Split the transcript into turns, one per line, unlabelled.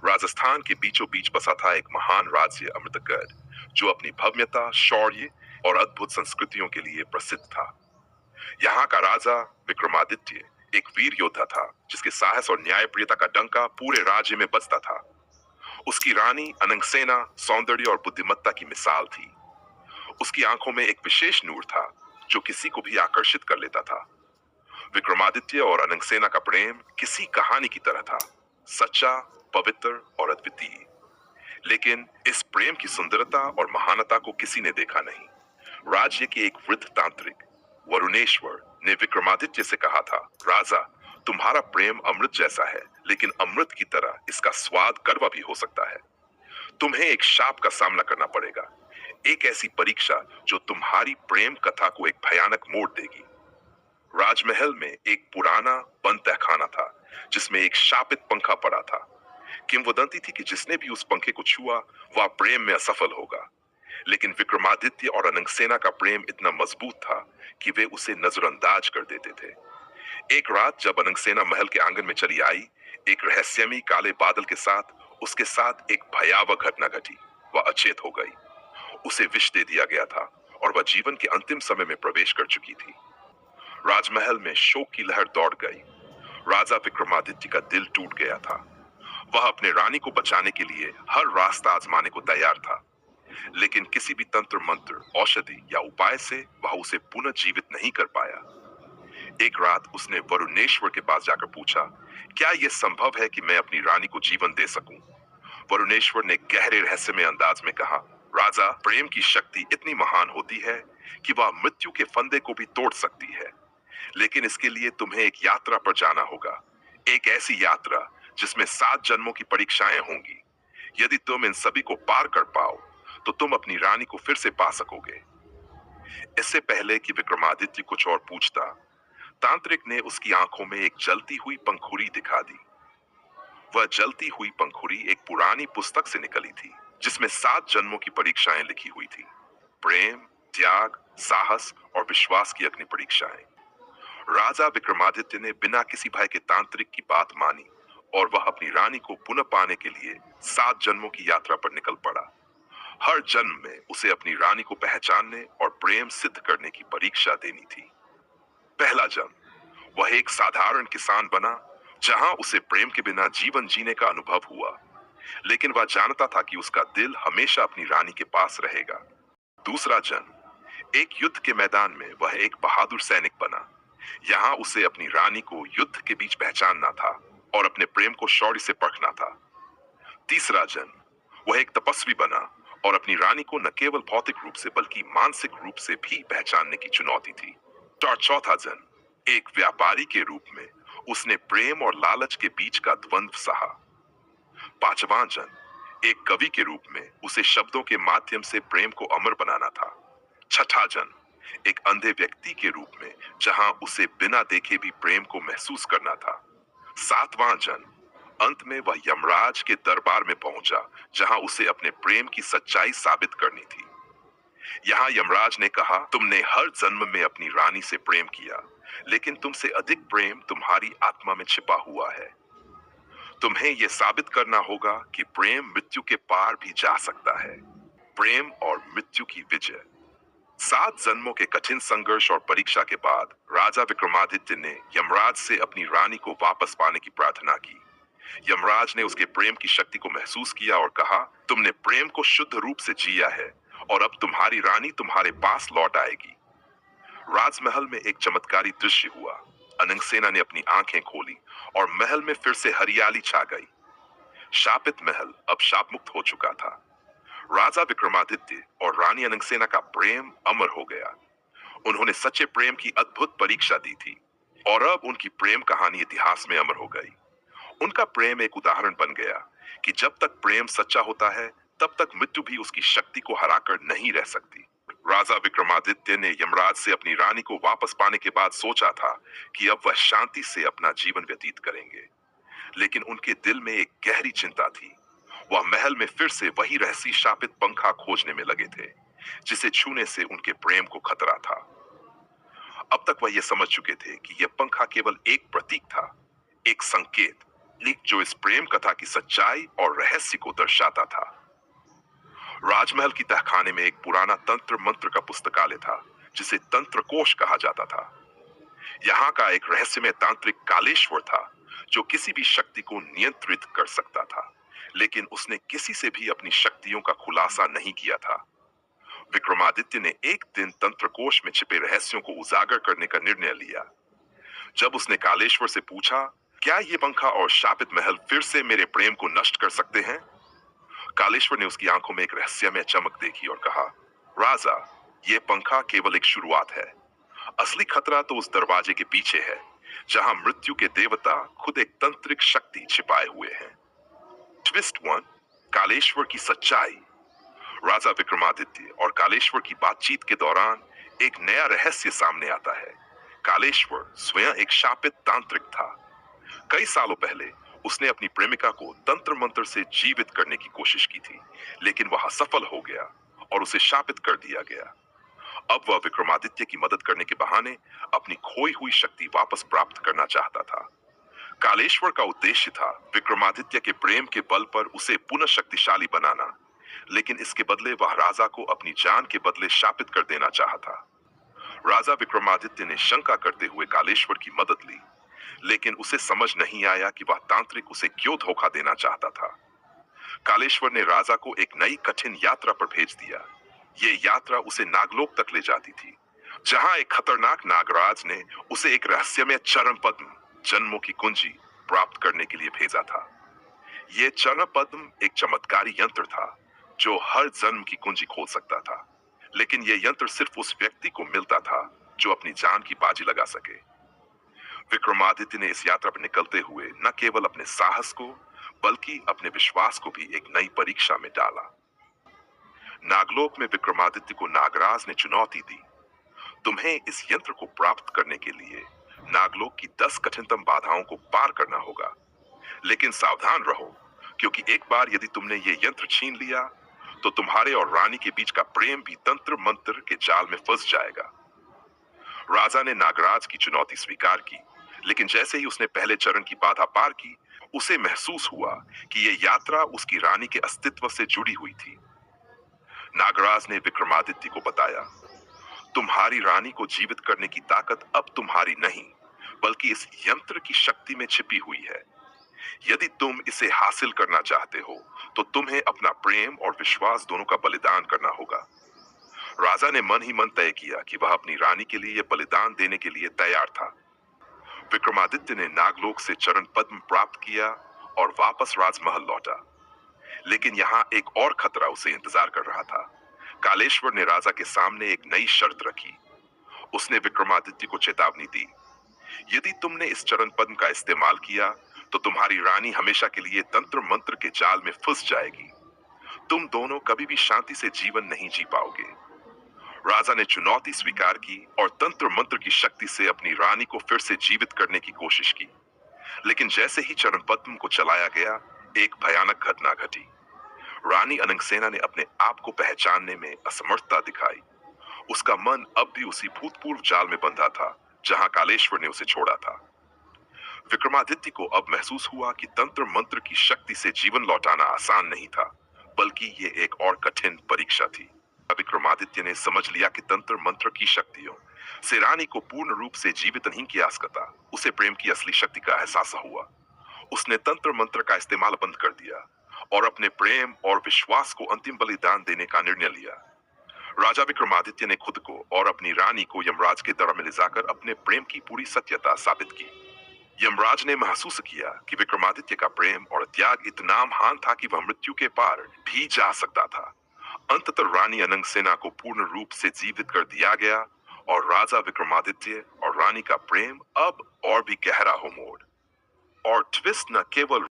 राजस्थान के बीचों बीच बसा था एक महान राज्य अमृतगढ़, जो अपनी भव्यता, शौर्य और अद्भुत संस्कृतियों के लिए प्रसिद्ध था। यहाँ का राजा विक्रमादित्य एक वीर योद्धा था, जिसके साहस और न्यायप्रियता का डंका पूरे राज्य में बजता था। उसकी रानी अनंगसेना सौंदर्य और बुद्धिमत्ता की मिसाल थी। उसकी आंखों में एक विशेष नूर था, जो किसी को भी आकर्षित कर लेता था। विक्रमादित्य और अनंगसेना का प्रेम किसी कहानी की तरह था, सच्चा, पवित्र और अद्वितीय। लेकिन इस प्रेम की सुंदरता और महानता को किसी ने देखा नहीं। राज्य के एक वृद्ध तांत्रिक वरुणेश्वर ने विक्रमादित्य से कहा था, राजा, तुम्हारा प्रेम अमृत जैसा है, लेकिन अमृत की तरह इसका स्वाद कड़वा भी हो सकता है। तुम्हें एक शाप का सामना करना पड़ेगा, एक ऐसी परीक्षा जो तुम्हारी प्रेम कथा को एक भयानक मोड़ देगी। राजमहल में एक पुराना बंद तहखाना था, जिसमें एक शापित पंखा पड़ा था। किंवदंती थी कि जिसने भी उस पंखे को छुआ, वह प्रेम में असफल होगा। लेकिन विक्रमादित्य और अनंगसेना का प्रेम इतना मजबूत था कि वे उसे नजरअंदाज कर देते थे। एक रात जब अनंगसेना महल के आंगन में चली आई, एक रहस्यमयी काले बादल के साथ उसके साथ एक भयावह घटना घटी। वह अचेत हो गई। उसे विष दे दिया गया था और वह जीवन के अंतिम समय में प्रवेश कर चुकी थी। राजमहल में शोक की लहर दौड़ गई। राजा विक्रमादित्य का दिल टूट गया था। वह अपने रानी को बचाने के लिए हर रास्ता आजमाने को तैयार था, लेकिन किसी भी तंत्र मंत्र, औषधि या उपाय से वह उसे पुनर्जीवित नहीं कर पाया। एक रात उसने वरुणेश्वर के पास जाकर पूछा, क्या यह संभव है कि मैं अपनी रानी को जीवन दे सकूं? वरुणेश्वर ने गहरे रहस्यमय अंदाज में कहा, राजा, प्रेम की शक्ति इतनी महान होती है कि वह मृत्यु के फंदे को भी तोड़ सकती है। लेकिन इसके लिए तुम्हें एक यात्रा पर जाना होगा, एक ऐसी यात्रा जिसमें 7 जन्मों की परीक्षाएं होंगी। यदि तुम इन सभी को पार कर पाओ, तो तुम अपनी रानी को फिर से पा सकोगे। इससे पहले कि विक्रमादित्य कुछ और पूछता, तांत्रिक ने उसकी आंखों में एक जलती हुई पंखुड़ी दिखा दी। वह जलती हुई पंखुड़ी एक पुरानी पुस्तक से निकली थी, जिसमें 7 जन्मों की परीक्षाएं लिखी हुई थी। प्रेम, त्याग, साहस और विश्वास की अग्नि परीक्षाएं। राजा विक्रमादित्य ने बिना किसी भय के तांत्रिक की बात मानी और वह अपनी रानी को पुनः पाने के लिए 7 जन्मों की यात्रा पर निकल पड़ा। हर जन्म में उसे अपनी रानी को पहचानने और प्रेम सिद्ध करने की परीक्षा देनी थी। पहला जन्म, वह एक साधारण किसान बना, जहां उसे प्रेम के बिना जीवन जीने का अनुभव हुआ। लेकिन वह जानता था कि उसका दिल हमेशा अपनी रानी के पास रहेगा। दूसरा जन्म, एक युद्ध के मैदान में वह एक बहादुर सैनिक बना। यहाँ उसे अपनी रानी को युद्ध के बीच पहचानना था और अपने प्रेम को शौर्य से परखना था। तीसरा जन्म, वह एक तपस्वी बना और अपनी रानी को न केवल भौतिक रूप से बल्कि मानसिक रूप से भी पहचानने की चुनौती थी। और चौथा जन्म, एक व्यापारी के रूप में उसने प्रेम और लालच के बीच का द्वंद्व सहा। पांचवा जन्म, एक कवि के रूप में उसे शब्दों के माध्यम से प्रेम को अमर बनाना था। छठा जन्म, एक अंधे व्यक्ति के रूप में, जहां उसे बिना देखे भी प्रेम को महसूस करना था। सातवां जन्म, अंत में वह यमराज के दरबार में पहुंचा, जहां उसे अपने प्रेम की सच्चाई साबित करनी थी। यहाँ यमराज ने कहा, तुमने हर जन्म में अपनी रानी से प्रेम किया, लेकिन तुमसे अधिक प्रेम तुम्हारी आत्मा में छिपा हुआ है। तुम्हें यह साबित करना होगा कि प्रेम मृत्यु के पार भी जा सकता है। प्रेम और मृत्यु की विजय। 7 जन्मों के कठिन संघर्ष और परीक्षा के बाद राजा विक्रमादित्य ने यमराज से अपनी रानी को वापस पाने की प्रार्थना की। यमराज ने उसके प्रेम की शक्ति को महसूस किया और कहा, तुमने प्रेम को शुद्ध रूप से जिया है और अब तुम्हारी रानी तुम्हारे पास लौट आएगी। राजमहल में एक चमत्कारी दृश्य हुआ। अनंगसेना ने अपनी आंखें खोली और महल में फिर से हरियाली छा गई। शापित महल अब शाप मुक्त हो चुका था। राजा विक्रमादित्य और रानी अनंगसेना का प्रेम अमर हो गया। उन्होंने सच्चे प्रेम की अद्भुत परीक्षा दी थी और अब उनकी प्रेम कहानी इतिहास में अमर हो गई। उनका प्रेम एक उदाहरण बन गया कि जब तक प्रेम सच्चा होता है, तब तक मृत्यु भी उसकी शक्ति को हराकर नहीं रह सकती। राजा विक्रमादित्य ने यमराज से अपनी रानी को वापस पाने के बाद सोचा था कि अब वह शांति से अपना जीवन व्यतीत करेंगे, लेकिन उनके दिल में एक गहरी चिंता थी। वह महल में फिर से वही रहस्य शापित पंखा खोजने में लगे थे, जिसे छूने से उनके प्रेम को खतरा था। अब तक वह यह समझ चुके थे कि यह पंखा केवल एक प्रतीक था, एक संकेत, एक जो इस प्रेम कथा की सच्चाई और रहस्य को दर्शाता था। राजमहल की तहखाने में एक पुराना तंत्र मंत्र का पुस्तकालय था जिसे तंत्र कोश कहा जाता था। यहाँ का एक रहस्यमय तांत्रिक कालेश्वर था जो किसी भी शक्ति को नियंत्रित कर सकता था, लेकिन उसने किसी से भी अपनी शक्तियों का खुलासा नहीं किया था। विक्रमादित्य ने एक दिन तंत्रकोश में छिपे रहस्यों को उजागर करने का निर्णय लिया। जब उसने कालेश्वर से पूछा, क्या ये पंखा और शापित महल फिर से मेरे प्रेम को नष्ट कर सकते हैं? कालेश्वर ने उसकी आंखों में एक रहस्यमय चमक देखी और कहा, राजा, ये पंखा केवल एक शुरुआत है। असली खतरा तो उस दरवाजे के पीछे है जहां मृत्यु के देवता खुद एक तंत्रिक शक्ति छिपाए हुए हैं। ट्विस्ट 1, कालेश्वर की सच्चाई। राजा विक्रमादित्य और कालेश्वर की बातचीत के दौरान एक नया रहस्य सामने आता है। कालेश्वर स्वयं एक शापित तांत्रिक था। कई सालों पहले उसने अपनी प्रेमिका को तंत्र मंत्र से जीवित करने की कोशिश की थी, लेकिन वह असफल हो गया और उसे शापित कर दिया गया। अब वह विक्रमादित्य की मदद करने के बहाने अपनी खोई हुई शक्ति वापस प्राप्त करना चाहता था। कालेश्वर का उद्देश्य था विक्रमादित्य के प्रेम के बल पर उसे पुनः शक्तिशाली बनाना, लेकिन इसके बदले वह राजा को अपनी जान के बदले शापित कर देना चाहता। राजा विक्रमादित्य ने शंका करते हुए कालेश्वर की मदद ली, लेकिन उसे समझ नहीं आया कि वह तांत्रिक उसे क्यों धोखा देना चाहता था। कालेश्वर ने राजा को एक नई कठिन यात्रा पर भेज दिया। ये यात्रा उसे नागलोक तक ले जाती थी, जहां एक खतरनाक नागराज ने उसे एक रहस्यमय चरण पद्म, जन्मों की कुंजी, प्राप्त करने के लिए भेजा था। ये चरण पद्म एक चमत्कारी यंत्र था जो हर जन्म की कुंजी खोल सकता था, लेकिन यह यंत्र सिर्फ उस व्यक्ति को मिलता था जो अपनी जान की बाजी लगा सके। विक्रमादित्य ने इस यात्रा पर निकलते हुए न केवल अपने साहस को बल्कि अपने विश्वास को भी एक नई परीक्षा में डाला। नागलोक में विक्रमादित्य को नागराज ने चुनौती दी, तुम्हें इस यंत्र को प्राप्त करने के लिए नागलोक की 10 कठिनतम बाधाओं को पार करना होगा, लेकिन सावधान रहो, क्योंकि एक बार यदि तुमने ये यंत्र छीन लिया तो तुम्हारे और रानी के बीच का प्रेम भी तंत्र मंत्र के जाल में फंस जाएगा। राजा ने नागराज की चुनौती स्वीकार की, लेकिन जैसे ही उसने पहले चरण की बाधा पार की, उसे महसूस हुआ कि यह यात्रा उसकी रानी के अस्तित्व से जुड़ी हुई थी। नागराज ने विक्रमादित्य को बताया, तुम्हारी रानी को जीवित करने की ताकत अब तुम्हारी नहीं, बल्कि इस यंत्र की शक्ति में छिपी हुई है। यदि तुम इसे हासिल करना चाहते हो, तो तुम्हें अपना प्रेम और विश्वास दोनों का बलिदान करना होगा। राजा ने मन ही मन तय किया कि वह अपनी रानी के लिए यह बलिदान देने के लिए तैयार था। विक्रमादित्य ने नागलोक से चरण पद्म प्राप्त किया और वापस राजमहल लौटा, लेकिन यहाँ एक और खतरा उसे इंतजार कर रहा था। कालेश्वर ने राजा के सामने एक नई शर्त रखी। उसने विक्रमादित्य को चेतावनी दी, यदि तुमने इस चरण पद्म का इस्तेमाल किया तो तुम्हारी रानी हमेशा के लिए तंत्र मंत्र के जाल में फंस जाएगी। तुम दोनों कभी भी शांति से जीवन नहीं जी पाओगे। राजा ने चुनौती स्वीकार की और तंत्र मंत्र की शक्ति से अपनी रानी को फिर से जीवित करने की कोशिश की, लेकिन जैसे ही चरण पद्म को चलाया गया, एक भयानक घटना घटी। रानी अनंगसेना ने अपने आप को पहचानने में असमर्थता दिखाई। उसका मन अब भी उसी भूतपूर्व जाल में बंधा था जहां कालेश्वर ने उसे छोड़ा था। विक्रमादित्य को अब महसूस हुआ कि तंत्र मंत्र की शक्ति से जीवन लौटाना आसान नहीं था, बल्कि ये एक और कठिन परीक्षा थी। विक्रमादित्य ने समझ लिया कि तंत्र मंत्र की शक्तियों से रानी को पूर्ण रूप से जीवित नहीं किया जा सकता। उसे प्रेम की असली शक्ति का एहसास हुआ। उसने तंत्र मंत्र का इस्तेमाल बंद कर दिया और अपने प्रेम और विश्वास को अंतिम बलिदान देने का निर्णय लिया। राजा विक्रमादित्य ने खुद को और अपनी रानी को यमराज के दरबार में ले जाकर अपने प्रेम की पूरी सत्यता साबित की। यमराज ने महसूस किया कि विक्रमादित्य का प्रेम और त्याग इतना महान था कि वह मृत्यु के पार भी जा सकता था। अंततः रानी अनंगसेना को पूर्ण रूप से जीवित कर दिया गया और राजा विक्रमादित्य और रानी का प्रेम अब और भी गहरा हो मोड़। और ट्विस्ट न केवल